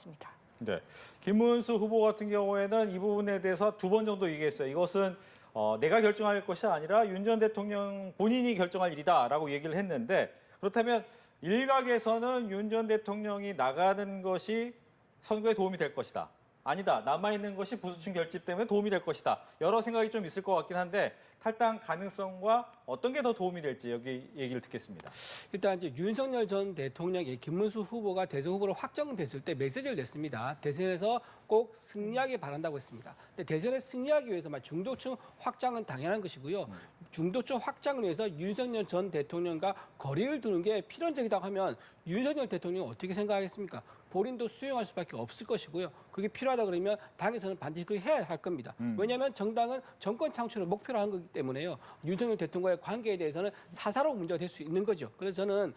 있습니다. 네, 김문수 후보 같은 경우에는 이 부분에 대해서 2번 정도 얘기했어요. 이것은 내가 결정할 것이 아니라 윤 전 대통령 본인이 결정할 일이다라고 얘기를 했는데 그렇다면 일각에서는 윤 전 대통령이 나가는 것이 선거에 도움이 될 것이다. 아니다. 남아있는 것이 보수층 결집 때문에 도움이 될 것이다. 여러 생각이 좀 있을 것 같긴 한데 탈당 가능성과 어떤 게 더 도움이 될지 여기 얘기를 듣겠습니다. 일단 이제 윤석열 전 대통령이 김문수 후보가 대선 후보로 확정됐을 때 메시지를 냈습니다. 대선에서 꼭 승리하기 바란다고 했습니다. 근데 대선에 승리하기 위해서 중도층 확장은 당연한 것이고요. 중도층 확장을 위해서 윤석열 전 대통령과 거리를 두는 게 필연적이다 하면 윤석열 대통령은 어떻게 생각하겠습니까? 본인도 수용할 수밖에 없을 것이고요. 그게 필요하다 그러면 당에서는 반드시 그렇게 해야 할 겁니다. 왜냐하면 정당은 정권 창출을 목표로 한 거기 때문에요. 윤석열 대통령과의 관계에 대해서는 사사로운 문제가 될 수 있는 거죠. 그래서 저는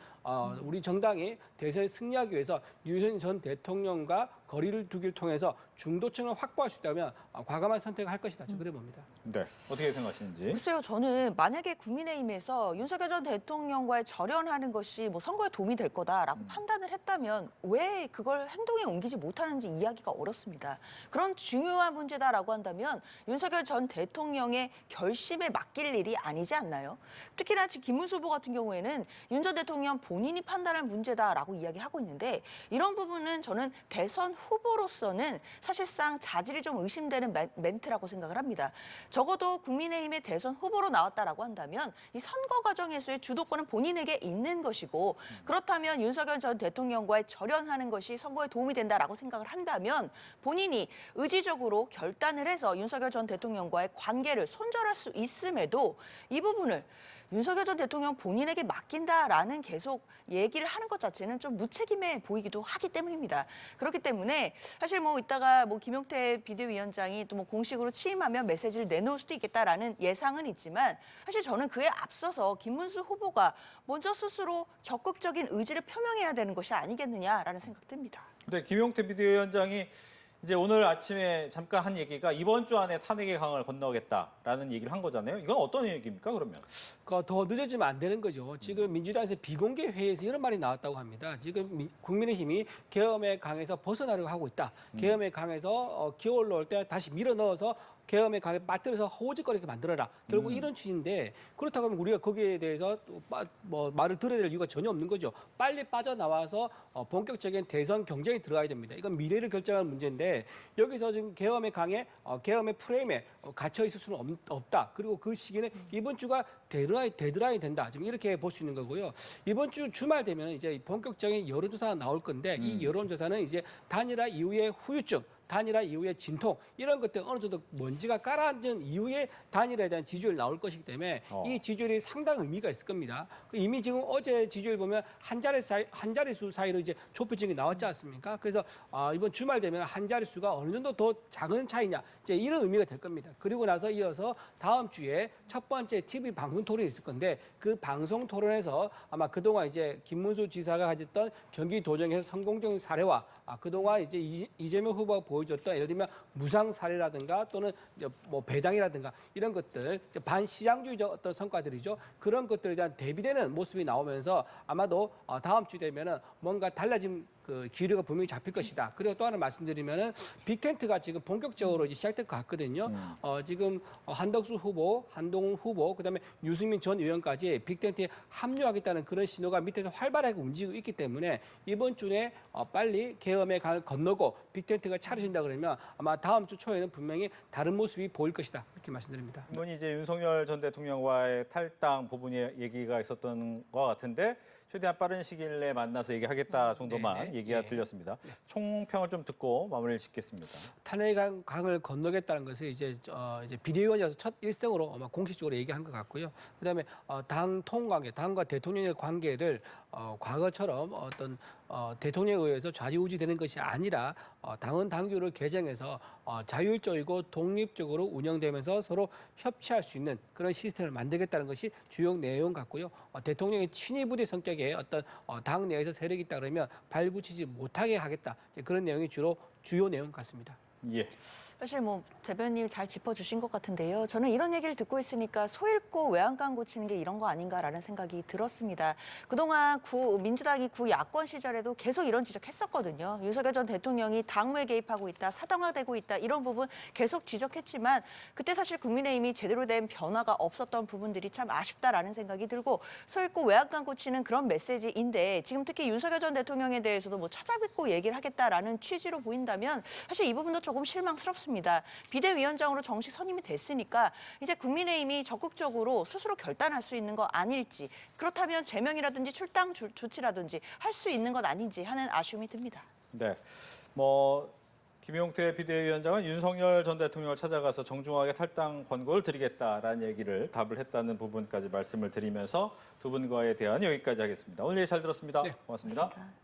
우리 정당이 대선에 승리하기 위해서 윤석열 전 대통령과 거리를 두기를 통해서 중도층을 확보할 수 있다면 과감한 선택을 할 것이다. 저는 그래 봅니다. 네, 어떻게 생각하시는지. 글쎄요, 저는 만약에 국민의힘에서 윤석열 전 대통령과의 절연하는 것이 선거에 도움이 될 거다라고 판단을 했다면 왜 그걸 행동에 옮기지 못하는지 이야기가 어렵습니다. 그런 중요한 문제다라고 한다면 윤석열 전 대통령의 결심에 맡길 일이 아니지 않나요? 특히나 지금 김문수 후보 같은 경우에는 윤 전 대통령 본인이 판단할 문제다라고 이야기하고 있는데 이런 부분은 저는 대선 후보로서는 사실상 자질이 좀 의심되는 멘트라고 생각을 합니다. 적어도 국민의힘의 대선 후보로 나왔다라고 한다면 이 선거 과정에서의 주도권은 본인에게 있는 것이고 그렇다면 윤석열 전 대통령과의 절연하는 것이 선거에 도움이 된다라고 생각을 한다면 본인이 의지적으로 결단을 해서 윤석열 전 대통령과의 관계를 손절할 수 있음에도 이 부분을 윤석열 전 대통령 본인에게 맡긴다라는 계속 얘기를 하는 것 자체는 좀 무책임해 보이기도 하기 때문입니다. 그렇기 때문에 사실 이따가 김용태 비대위원장이 또 공식으로 취임하면 메시지를 내놓을 수도 있겠다라는 예상은 있지만 사실 저는 그에 앞서서 김문수 후보가 먼저 스스로 적극적인 의지를 표명해야 되는 것이 아니겠느냐라는 생각 듭니다. 네, 김용태 비대위원장이 이제 오늘 아침에 잠깐 한 얘기가 이번 주 안에 탄핵의 강을 건너겠다라는 얘기를 한 거잖아요. 이건 어떤 얘기입니까, 그러면? 더 늦어지면 안 되는 거죠. 지금 민주당에서 비공개 회의에서 이런 말이 나왔다고 합니다. 지금 국민의힘이 계엄의 강에서 벗어나려고 하고 있다. 계엄의 강에서 기어 올라올 때 다시 밀어 넣어서 계엄의 강에 빠뜨려서 허우적거리게 만들어라. 결국 이런 취지인데 그렇다고 하면 우리가 거기에 대해서 말을 들어야 될 이유가 전혀 없는 거죠. 빨리 빠져나와서 본격적인 대선 경쟁이 들어가야 됩니다. 이건 미래를 결정하는 문제인데 여기서 지금 계엄의 강에 계엄의 프레임에 갇혀 있을 수는 없다. 그리고 그 시기는 이번 주가 데드라인이 된다. 지금 이렇게 볼 수 있는 거고요. 이번 주 주말 되면 이제 본격적인 여론조사가 나올 건데 이 여론조사는 이제 단일화 이후의 후유증, 단일화 이후의 진통 이런 것들 어느 정도 먼지가 가라앉은 이후에 단일화에 대한 지지율이 나올 것이기 때문에 이 지지율이 상당 의미가 있을 겁니다. 이미 지금 어제 지지율 보면 한 자릿수 사이로 이제 좁혀진 게 나왔지 않습니까? 그래서 이번 주말 되면 한 자릿수가 어느 정도 더 작은 차이냐 이제 이런 의미가 될 겁니다. 그리고 나서 이어서 다음 주에 첫 번째 TV 방송 토론이 있을 건데 그 방송 토론에서 아마 그동안 이제 김문수 지사가 가졌던 경기도정에서 성공적인 사례와 그동안 이제 이재명 후보가 보여줬던 예를 들면 무상 사례라든가 또는 배당이라든가 이런 것들 반시장주의적 어떤 성과들이죠. 그런 것들에 대한 대비되는 모습이 나오면서 아마도 다음 주 되면은 뭔가 달라진 그 기류가 분명히 잡힐 것이다. 그리고 또 하나 말씀드리면은 빅텐트가 지금 본격적으로 이제 시작될 것 같거든요. 지금 한덕수 후보, 한동훈 후보, 그다음에 유승민 전 의원까지 빅텐트에 합류하겠다는 그런 신호가 밑에서 활발하게 움직이고 있기 때문에 이번 주에 빨리 계엄의 강을 건너고 빅텐트가 차려진다 그러면 아마 다음 주 초에는 분명히 다른 모습이 보일 것이다. 이렇게 말씀드립니다. 이번이 이제 윤석열 전 대통령과의 탈당 부분에 얘기가 있었던 것 같은데 최대한 빠른 시일 내에 만나서 얘기하겠다 정도만 얘기가 들렸습니다. 총평을 좀 듣고 마무리를 짓겠습니다. 탄핵의 강을 건너겠다는 것을 이제 비대위원장에서 첫 일성으로 아마 공식적으로 얘기한 것 같고요. 그다음에 당 통관계, 당과 대통령의 관계를 과거처럼 어떤 대통령에 의해서 좌지우지되는 것이 아니라 당헌 당규를 개정해서 자율적이고 독립적으로 운영되면서 서로 협치할 수 있는 그런 시스템을 만들겠다는 것이 주요 내용 같고요. 대통령의 친위 부대 성격의 어떤 당 내에서 세력이 있다 그러면 발붙이지 못하게 하겠다. 그런 내용이 주요 내용 같습니다. 예. 사실 뭐 대변인이 잘 짚어주신 것 같은데요. 저는 이런 얘기를 듣고 있으니까 소 잃고 외양간 고치는 게 이런 거 아닌가라는 생각이 들었습니다. 그동안 민주당이 야권 시절에도 계속 이런 지적했었거든요. 윤석열 전 대통령이 당무에 개입하고 있다, 사당화되고 있다 이런 부분 계속 지적했지만 그때 사실 국민의힘이 제대로 된 변화가 없었던 부분들이 참 아쉽다라는 생각이 들고 소 잃고 외양간 고치는 그런 메시지인데 지금 특히 윤석열 전 대통령에 대해서도 뭐 찾아뵙고 얘기를 하겠다라는 취지로 보인다면 사실 이 부분도 조금 실망스럽습니다. 비대위원장으로 정식 선임이 됐으니까 이제 국민의힘이 적극적으로 스스로 결단할 수 있는 거 아닐지 그렇다면 제명이라든지 출당 조치라든지 할 수 있는 것 아닌지 하는 아쉬움이 듭니다. 네. 김용태 비대위원장은 윤석열 전 대통령을 찾아가서 정중하게 탈당 권고를 드리겠다라는 얘기를 답을 했다는 부분까지 말씀을 드리면서 두 분과의 대화는 여기까지 하겠습니다. 오늘 얘기 잘 들었습니다. 네. 고맙습니다. 고맙습니다.